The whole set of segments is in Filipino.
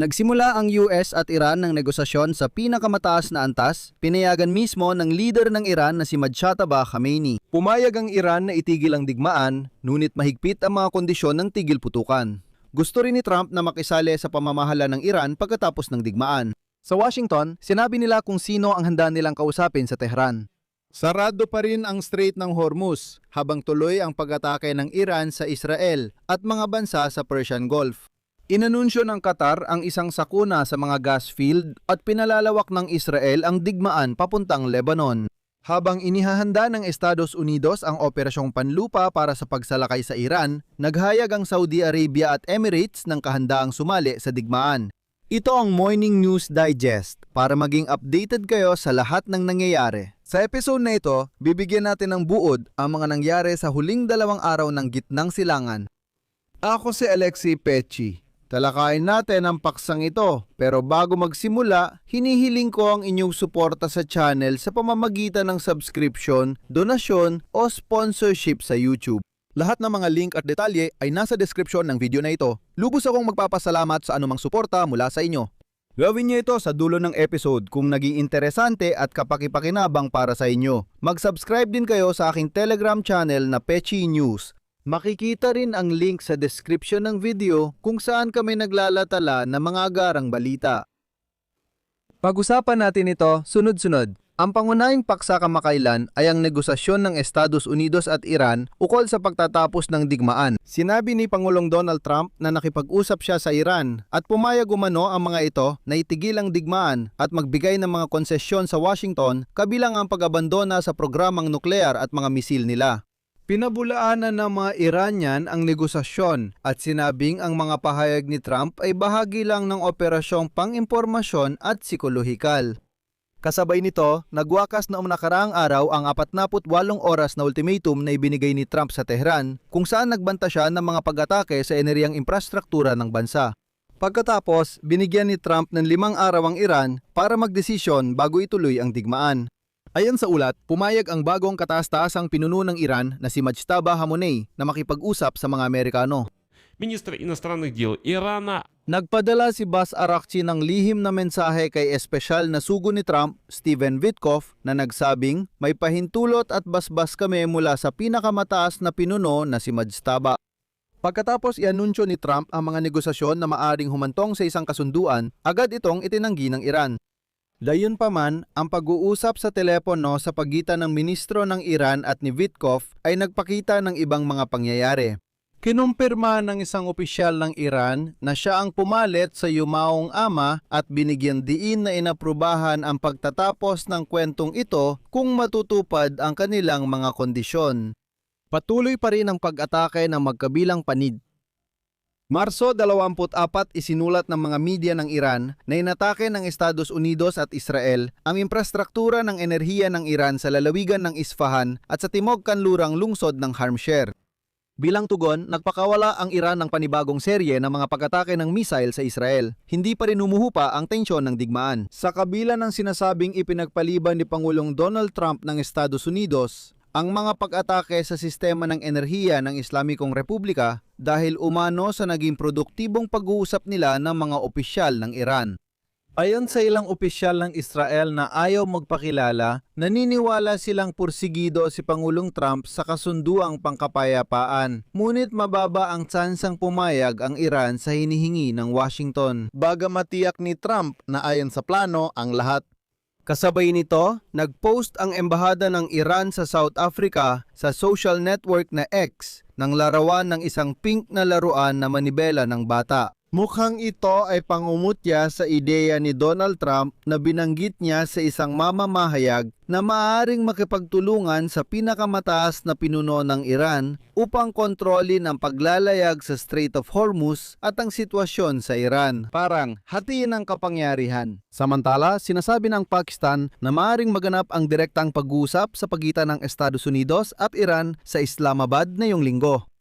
Nagsimula ang US at Iran ng negosasyon sa pinakamataas na antas, pinayagan mismo ng leader ng Iran na si Mojtaba Khamenei. Pumayag ang Iran na itigil ang digmaan, ngunit mahigpit ang mga kondisyon ng tigil putukan. Gusto rin ni Trump na makisali sa pamamahala ng Iran pagkatapos ng digmaan. Sa Washington, sinabi nila kung sino ang handa nilang kausapin sa Tehran. Sarado pa rin ang Strait ng Hormuz habang tuloy ang pag-atake ng Iran sa Israel at mga bansa sa Persian Gulf. Inanunsyo ng Qatar ang isang sakuna sa mga gas field at pinalalawak ng Israel ang digmaan papuntang Lebanon. Habang inihahanda ng Estados Unidos ang operasyong panlupa para sa pagsalakay sa Iran, naghayag ang Saudi Arabia at Emirates ng kahandaang sumali sa digmaan. Ito ang Morning News Digest para maging updated kayo sa lahat ng nangyayari. Sa episode na ito, bibigyan natin ng buod ang mga nangyari sa huling 2 araw ng gitnang silangan. Ako si Alexi Pecci. Talakayin natin ang paksang ito, pero bago magsimula, hinihiling ko ang inyong suporta sa channel sa pamamagitan ng subscription, donasyon o sponsorship sa YouTube. Lahat ng mga link at detalye ay nasa description ng video na ito. Lubos akong magpapasalamat sa anumang suporta mula sa inyo. Gawin niyo ito sa dulo ng episode kung naging interesante at kapakipakinabang para sa inyo. Mag-subscribe din kayo sa aking Telegram channel na Pecci News. Makikita rin ang link sa description ng video kung saan kami naglalatala ng mga agarang balita. Pag-usapan natin ito sunod-sunod. Ang pangunahing paksa kamakailan ay ang negosasyon ng Estados Unidos at Iran ukol sa pagtatapos ng digmaan. Sinabi ni Pangulong Donald Trump na nakipag-usap siya sa Iran at pumayag umano ang mga ito na itigil ang digmaan at magbigay ng mga konsesyon sa Washington kabilang ang pag-abandona sa programang nuklear at mga misil nila. Pinabulaanan ng mga Iranian ang negosasyon at sinabing ang mga pahayag ni Trump ay bahagi lang ng operasyong pang-impormasyon at psikolohikal. Kasabay nito, nagwakas noong nakaraang araw ang 48 oras na ultimatum na ibinigay ni Trump sa Tehran kung saan nagbanta siya ng mga pag-atake sa enerhiyang infrastruktura ng bansa. Pagkatapos, binigyan ni Trump ng 5 araw ang Iran para magdesisyon bago ituloy ang digmaan. Ayon sa ulat, pumayag ang bagong kataas-taasang pinuno ng Iran na si Mojtaba Khamenei na makipag-usap sa mga Amerikano. Министр иностранных дел Ирана. Nagpadala si Bas Araghchi ng lihim na mensahe kay espesyal na sugo ni Trump, Stephen Witkoff, na nagsabing may pahintulot at basbas kami mula sa pinakamataas na pinuno na si Mojtaba. Pagkatapos ianunsyo ni Trump ang mga negosasyon na maaring humantong sa isang kasunduan, agad itong itinanggi ng Iran. Gayunpaman, ang pag-uusap sa telepono sa pagitan ng ministro ng Iran at ni Witkoff ay nagpakita ng ibang mga pangyayari. Kinumpirma ng isang opisyal ng Iran na siya ang pumalit sa yumaong ama at binigyan diin na inaprubahan ang pagtatapos ng kwentong ito kung matutupad ang kanilang mga kondisyon. Patuloy pa rin ang pag-atake ng magkabilang panid. Marso 24 isinulat ng mga media ng Iran na inatake ng Estados Unidos at Israel ang infrastruktura ng enerhiya ng Iran sa lalawigan ng Isfahan at sa timog kanlurang lungsod ng Hamshir. Bilang tugon, nagpakawala ang Iran ng panibagong serye ng mga pag-atake ng missile sa Israel. Hindi pa rin humuhupa ang tensyon ng digmaan. Sa kabila ng sinasabing ipinagpaliban ni Pangulong Donald Trump ng Estados Unidos ang mga pag-atake sa sistema ng enerhiya ng Islamikong Republika dahil umano sa naging produktibong pag-uusap nila ng mga opisyal ng Iran. Ayon sa ilang opisyal ng Israel na ayaw magpakilala, naniniwala silang pursigido si Pangulong Trump sa kasunduang pangkapayapaan. Ngunit mababa ang tsansang pumayag ang Iran sa hinihingi ng Washington. Bagamat tiyak ni Trump na ayon sa plano ang lahat. Kasabay nito, nag-post ang embahada ng Iran sa South Africa sa social network na X ng larawan ng isang pink na laruan na manibela ng bata. Mukhang ito ay pangumutya sa ideya ni Donald Trump na binanggit niya sa isang mamamahayag na maaaring makipagtulungan sa pinakamataas na pinuno ng Iran upang kontrolin ang paglalayag sa Strait of Hormuz at ang sitwasyon sa Iran. Parang hatiin ang kapangyarihan. Samantala, sinasabi ng Pakistan na maaaring maganap ang direktang pag-uusap sa pagitan ng Estados Unidos at Iran sa Islamabad ngayong linggo.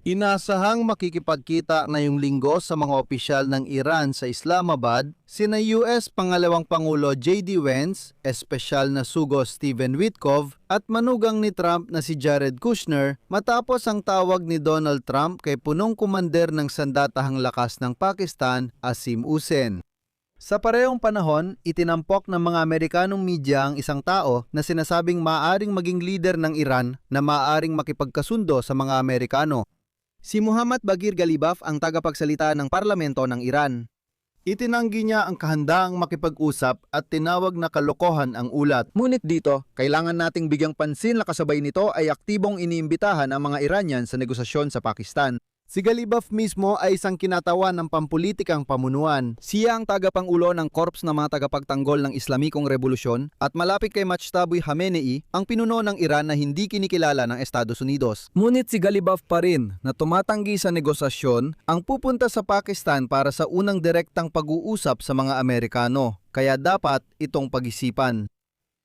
Inasahang makikipagkita ngayong linggo sa mga opisyal ng Iran sa Islamabad sina US Pangalawang Pangulo J.D. Vance, espesyal na sugo Stephen Witkoff at manugang ni Trump na si Jared Kushner matapos ang tawag ni Donald Trump kay punong kumander ng sandatahang lakas ng Pakistan, Asim Hussain. Sa parehong panahon, itinampok ng mga Amerikanong media ang isang tao na sinasabing maaaring maging leader ng Iran na maaaring makipagkasundo sa mga Amerikano. Si Muhammad Baghir Ghalibaf ang tagapagsalita ng parlamento ng Iran. Itinanggi niya ang kahandaang makipag-usap at tinawag na kalokohan ang ulat. Ngunit dito, kailangan nating bigyang pansin na kasabay nito ay aktibong iniimbitahan ang mga Iranian sa negosasyon sa Pakistan. Si Ghalibaf mismo ay isang kinatawan ng pampulitikang pamunuan. Siya ang tagapangulo ng korps ng mga tagapagtanggol ng Islamikong Revolusyon at malapit kay Mojtaba Khamenei, ang pinuno ng Iran na hindi kinikilala ng Estados Unidos. Ngunit si Ghalibaf pa rin na tumatanggi sa negosasyon ang pupunta sa Pakistan para sa unang direktang pag-uusap sa mga Amerikano, kaya dapat itong pag-isipan.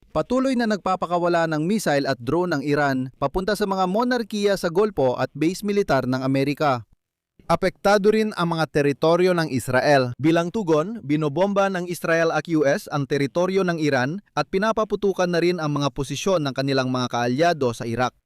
Patuloy na nagpapakawala ng missile at drone ng Iran papunta sa mga monarkiya sa Golpo at base militar ng Amerika. Apektado rin ang mga teritoryo ng Israel. Bilang tugon, binobomba ng Israel at US ang teritoryo ng Iran at pinapaputukan na rin ang mga posisyon ng kanilang mga kaalyado sa Iraq.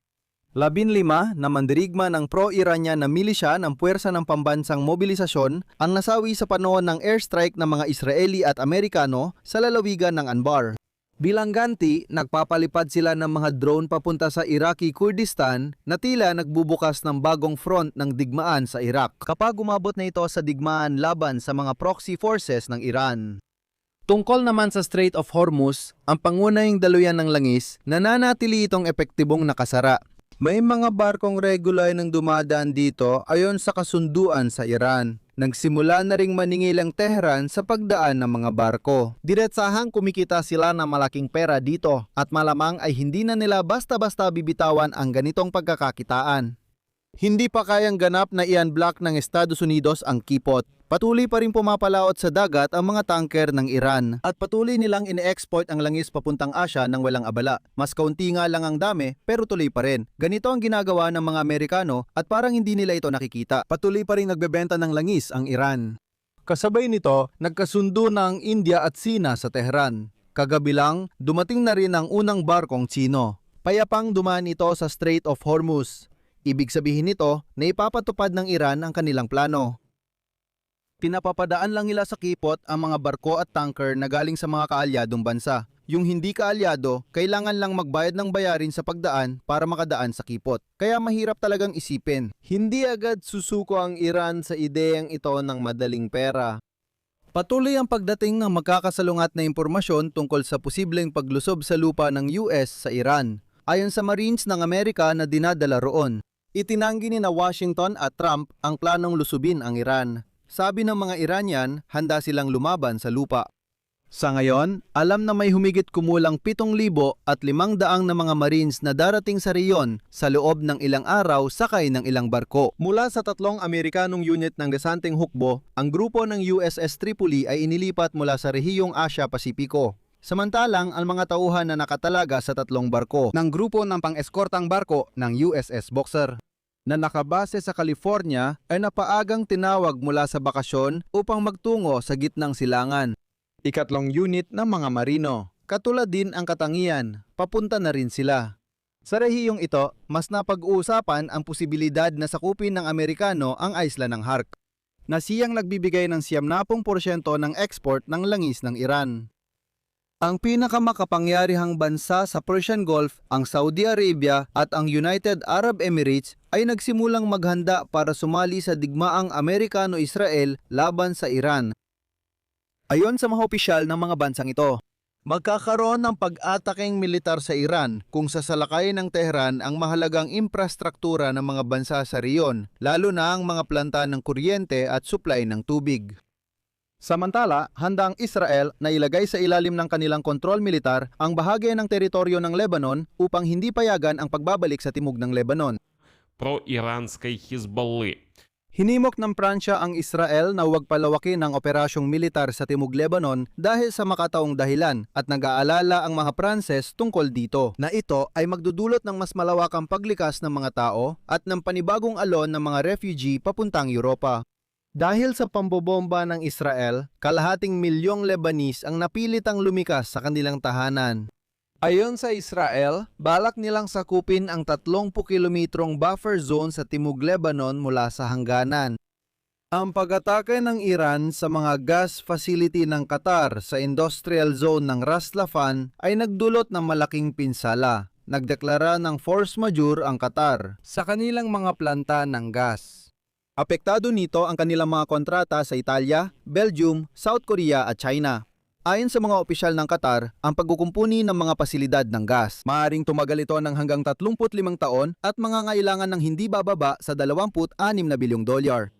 15 na mandirigma ng pro-Iranian na milisya ng Puwersa ng Pambansang Mobilisasyon ang nasawi sa panahon ng airstrike ng mga Israeli at Amerikano sa lalawigan ng Anbar. Bilang ganti, nagpapalipad sila ng mga drone papunta sa Iraqi Kurdistan na tila nagbubukas ng bagong front ng digmaan sa Iraq kapag umabot na ito sa digmaan laban sa mga proxy forces ng Iran. Tungkol naman sa Strait of Hormuz, ang pangunahing daluyan ng langis, nananatili itong epektibong nakasara. May mga barkong regular nang dumadaan dito ayon sa kasunduan sa Iran. Nagsimula na ring maningil ang Tehran sa pagdaan ng mga barko. Diretsahang kumikita sila ng malaking pera dito at malamang ay hindi na nila basta-basta bibitawan ang ganitong pagkakakitaan. Hindi pa kayang ganap na i-unblock ng Estados Unidos ang kipot. Patuloy pa rin pumapalaot sa dagat ang mga tanker ng Iran at patuloy nilang ine-export ang langis papuntang Asya ng walang abala. Mas kaunti nga lang ang dami pero tuloy pa rin. Ganito ang ginagawa ng mga Amerikano at parang hindi nila ito nakikita. Patuloy pa rin nagbebenta ng langis ang Iran. Kasabay nito, nagkasundo na ang India at Sina sa Tehran. Kagabi lang, dumating na rin ang unang barkong Tsino. Payapang dumaan ito sa Strait of Hormuz. Ibig sabihin nito na ipapatupad ng Iran ang kanilang plano. Pinapapadaan lang nila sa kipot ang mga barko at tanker na galing sa mga kaalyadong bansa. Yung hindi kaalyado, kailangan lang magbayad ng bayarin sa pagdaan para makadaan sa kipot. Kaya mahirap talagang isipin. Hindi agad susuko ang Iran sa ideyang ito ng madaling pera. Patuloy ang pagdating ng magkakasalungat na impormasyon tungkol sa posibleng paglusob sa lupa ng US sa Iran. Ayon sa Marines ng Amerika na dinadala roon, itinanggi ni na Washington at Trump ang planong lusubin ang Iran. Sabi ng mga Iranian, handa silang lumaban sa lupa. Sa ngayon, alam na may humigit kumulang 7,500 na mga Marines na darating sa reyon sa loob ng ilang araw sakay ng ilang barko. Mula sa 3 Amerikanong unit ng desanteng hukbo, ang grupo ng USS Tripoli ay inilipat mula sa rehiyong Asia-Pasipiko. Samantalang ang mga tauhan na nakatalaga sa 3 barko ng grupo ng pang-eskortang barko ng USS Boxer na nakabase sa California ay napaagang tinawag mula sa bakasyon upang magtungo sa gitnang silangan. 3 unit ng mga marino. Katulad din ang katangian, papunta na rin sila. Sa rehiyong ito, mas napag-uusapan ang posibilidad na sakupin ng Amerikano ang isla ng Hark, na siyang nagbibigay ng 70% ng export ng langis ng Iran. Ang pinakamakapangyarihang bansa sa Persian Gulf, ang Saudi Arabia at ang United Arab Emirates ay nagsimulang maghanda para sumali sa digmaang Amerikano-Israel laban sa Iran. Ayon sa mga opisyal ng mga bansang ito, magkakaroon ng pag-ataking militar sa Iran kung sasalakayin ng Tehran ang mahalagang infrastruktura ng mga bansa sa riyon, lalo na ang mga planta ng kuryente at supply ng tubig. Samantala, handa ang Israel na ilagay sa ilalim ng kanilang kontrol militar ang bahagi ng teritoryo ng Lebanon upang hindi payagan ang pagbabalik sa timog ng Lebanon. Про-иранской Хизбаллы. Hinimok ng Pransya ang Israel na huwag palawakin ang operasyong militar sa Timog Lebanon dahil sa makataong dahilan at nag-aalala ang mga Pranses tungkol dito na ito ay magdudulot ng mas malawakang paglikas ng mga tao at ng panibagong alon ng mga refugee papuntang Europa. Dahil sa pambobomba ng Israel, kalahating milyong Lebanese ang napilitang lumikas sa kanilang tahanan. Ayon sa Israel, balak nilang sakupin ang 30 kilometrong buffer zone sa Timog Lebanon mula sa hangganan. Ang pag-atake ng Iran sa mga gas facility ng Qatar sa industrial zone ng Ras Laffan ay nagdulot ng malaking pinsala. Nagdeklara ng force majeure ang Qatar sa kanilang mga planta ng gas. Apektado nito ang kanilang mga kontrata sa Italia, Belgium, South Korea at China. Ayon sa mga opisyal ng Qatar, ang pagkukumpuni ng mga pasilidad ng gas, maaaring tumagal ito ng hanggang 35 taon at mangangailangan ng hindi bababa sa 26 na bilyong dolyar.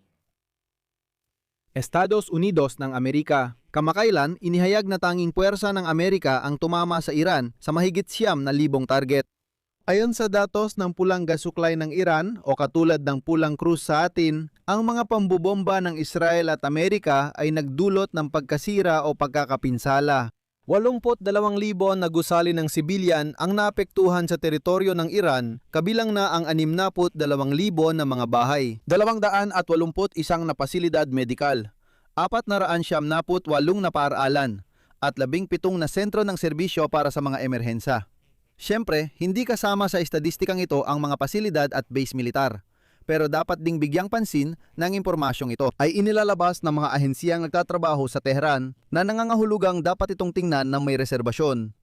Estados Unidos ng Amerika. Kamakailan, inihayag na tanging puwersa ng Amerika ang tumama sa Iran sa mahigit 9,000 target. Ayon sa datos ng pulang gas supply ng Iran o katulad ng pulang cruise sa atin, ang mga pambubomba ng Israel at Amerika ay nagdulot ng pagkasira o pagkakapinsala. 82,000 na gusali ng sibilyan ang naapektuhan sa teritoryo ng Iran, kabilang na ang 62,000 na mga bahay, 281 na pasilidad medikal, 478 na paaralan, at 17 na sentro ng serbisyo para sa mga emerhensa. Siyempre, hindi kasama sa estadistikang ito ang mga pasilidad at base militar. Pero dapat ding bigyang pansin ng impormasyong ito ay inilalabas ng mga ahensiyang nagtatrabaho sa Tehran na nangangahulugang dapat itong tingnan ng may reserbasyon.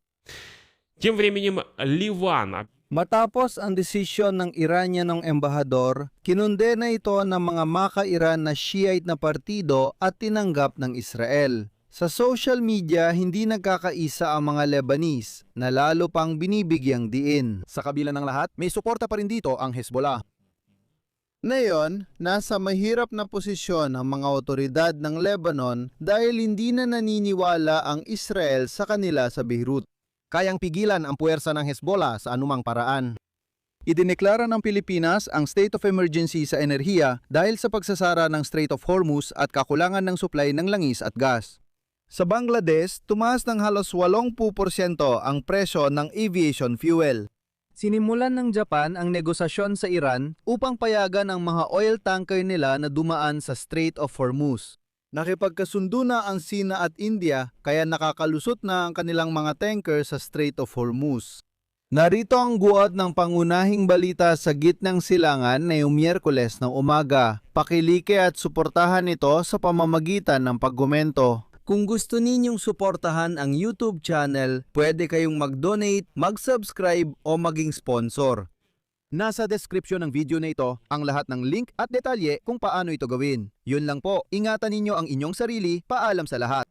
Тем временем Ливан. Matapos ang desisyon ng Iranianong embahador, kinundena ito ng mga maka-Iran na Shiite na partido at tinanggap ng Israel. Sa social media, hindi nagkakaisa ang mga Lebanese na lalo pang binibigyang diin. Sa kabila ng lahat, may suporta pa rin dito ang Hezbollah. Ngayon, nasa mahirap na posisyon ang mga otoridad ng Lebanon dahil hindi na naniniwala ang Israel sa kanila sa Beirut. Kayang pigilan ang puwersa ng Hezbollah sa anumang paraan. Idineklara ng Pilipinas ang state of emergency sa enerhiya dahil sa pagsasara ng Strait of Hormuz at kakulangan ng supply ng langis at gas. Sa Bangladesh, tumaas ng halos 80% ang presyo ng aviation fuel. Sinimulan ng Japan ang negosasyon sa Iran upang payagan ang mga oil tanker nila na dumaan sa Strait of Hormuz. Nakipagkasundo na ang Sina at India kaya nakakalusot na ang kanilang mga tanker sa Strait of Hormuz. Narito ang guad ng pangunahing balita sa gitnang silangan ngayong Miyerkules ng umaga. Pakilike at suportahan ito sa pamamagitan ng pagkomento. Kung gusto ninyong suportahan ang YouTube channel, pwede kayong mag-donate, mag-subscribe o maging sponsor. Nasa description ng video na ito ang lahat ng link at detalye kung paano ito gawin. Yun lang po, ingatan ninyo ang inyong sarili, paalam sa lahat.